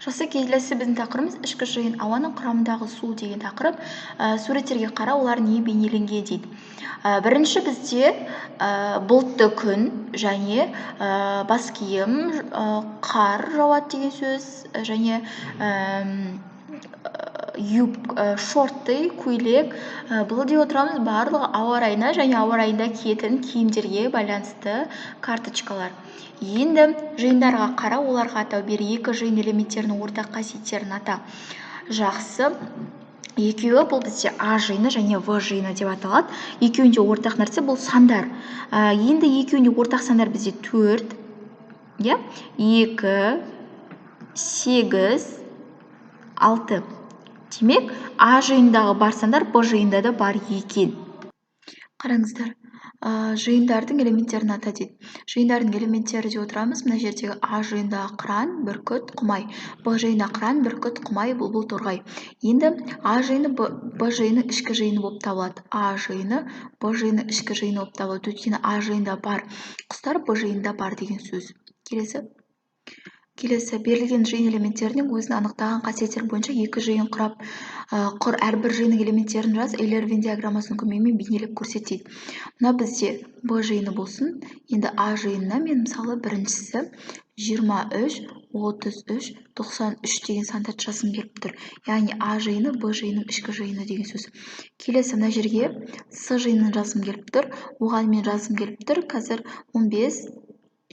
Жақсы, келесі біздің тақырыбымыз ішкі жиын ауаның құрамындағы су деген тақырып. Суреттерге қара, олар не бейнеленген дейді. Бірінші бізде бұлтты күн және бас киім, қар жауады деген сөз, және шортты, көйлек. Бұл деп отырамыз барлығы ауа райына және ауа райында киетін киімдерге байланысты карточкалар. Енді жиындарға қара, оларға атау бер. Екі жиын элементтерінің ортақ қасиеттерін ата. Жақсы. Екеуі бұл бізде А жиыны және В жиыны деп аталады. Екеуінде ортақ нәрсе бұл сандар. Енді екеуінде ортақ сандар бізде 4, 2, 8, 6. Демек, А жиындағы бар сандар Б жиында да бар екен. Қараңыздар, жиындардың элементтерін ата дейді. Жиындардың элементтері деп отырамыз. Мына жердегі А жиындағы қыран, бүркіт, құмай. Б жиында қыран, бүркіт, құмай, бұлбұл, торғай. Енді А жиыны Б жиыны ішкі жиыны болып табылады. А жиыны Б жиыны ішкі жиыны болып табылады. Өйткені А жиында бар құстар, Б жиында бар деген сөз. Келесі берілген жиын элементтерінің өзін анықтаған қасиеттер бойынша екі жиын құрап әрбір жиынның элементтерін жаз, Эйлер-Вен диаграммасының көмегімен бейнелеп көрсетеді. Мына бізде Б жиыны болсын. Енді А жиынына мен мысалы біріншісі 23, 33, 93 деген сандарды жазғым келіп тұр. Яғни А жиыны Б жиынның ішкі жиыны деген сөз. Келесі мына жерге С жиынын жазғым келіп тұр. Оған мен жазғым келіп тұр. Қазір 15,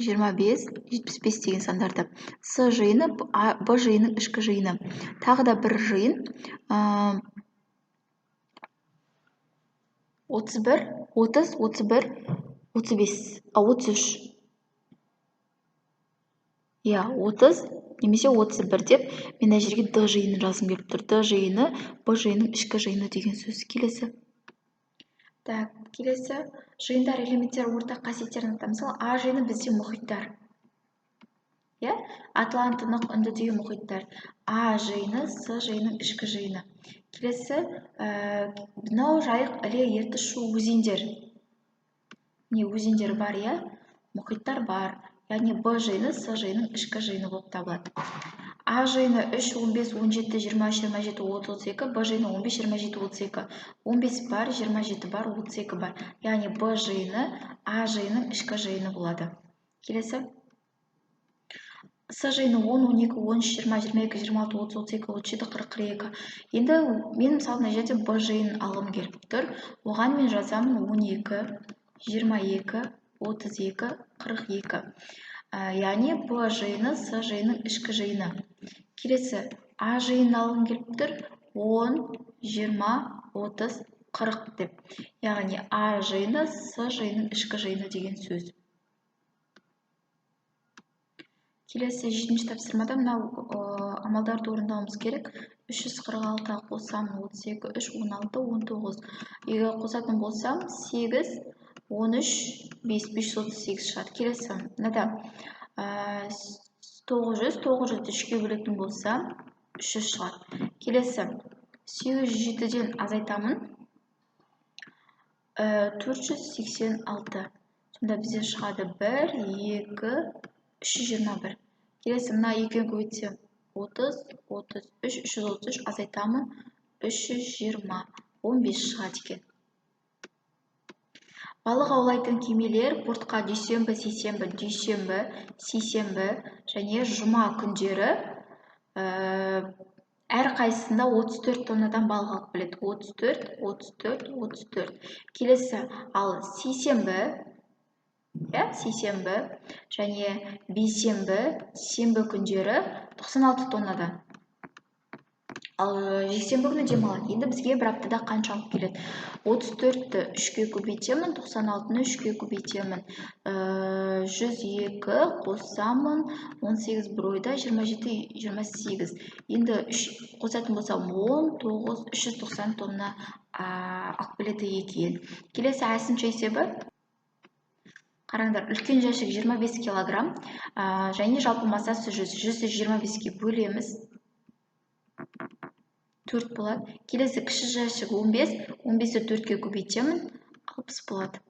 25, 75 деген сандарды. С жиыны Б жиынның ішкі жиыны. Тағы да бір жиын 31, 30, 31, 35, 33. 30 немесе 31 деп мен жерге Д жиынын жазғым келіп тұр. Д жиыны Б жиынның ішкі жиыны деген сөз. Келесі жиындар элементтер ортақ қасиеттерін атап. Мысалы, А жиыны бізде мұхиттар. Атлант, Тынық, Үнді деген мұхиттар. А жиыны С жиынның ішкі жиыны. Келесі мынау Жайық, Іле, Ертіс, Шу өзендер. Не өзендер бар, мұхиттар бар. Яғни Б жиыны С жиынның ішкі жиыны болып табылады. А жиыны 3, 15, 17, 20, 27, 30, 32, Б жиыны 15, 27, 32. 15 бар, 27 бар, 32 бар. Яғни Б жиыны А жиынның ішкі жиыны болады. Келесі. С жиыны 10, 12, 13, 20, 22, 26, 30, 32, 37, 40, 42. Енді мен мысалы мына жерде Б жиынын алғым келіп тұр. Оған мен жазамын 12, 22, 32, 42. Яғни Б жиыны С жиынның ішкі жиыны. Келесі А жиынын алғым келіп тұр. 10, 20, 30, 40 деп. Яғни А жиыны С жиынның ішкі жиыны деген сөз. Келесі 7-ші тапсырмада мынау амалдарды орындауымыз керек. 346 қосам 32, 3, 16, 19. Егер қосатын болсам 8, 13, 5, 538 шығады. Келесі мынада 900, 900 3-ке бөлетін болсам 300 шығады. Келесі 807-ден азайтамын 486. Сонда бізде шығады 1, 2, 321. Келесі мына екеуін көбейтсем 30, 33, 333 азайтамын 320, 15 шығады екен. Балық аулайтын кемелер портқа дүйсенбі, сейсенбі және жұма күндері әр қайсысында 34 тоннадан балық алып келеді. 34, 34, 34. Келесі ал сейсенбі және бейсенбі, сенбі күндері 96 тоннадан. Ал жексенбі күні демалады. Енді бізге бір аптада қанша алып келеді? 34-ті 3-ке көбейтемін, 96-ны 3-ке көбейтемін. 102 қосамын, 18 бір ойда, 27, 28. Енді қосатын болсам 19, 390 тонна алып келеді екен. Келесі әсімші есебі. Қараңдар, үлкен жәшік 25 килограмм және жалпы массасы 100. 125-ке бөлеміз. 4 болады. Келесі кіші жәшік 15. 15-ті 4-ке көбейтемін. 60 болады.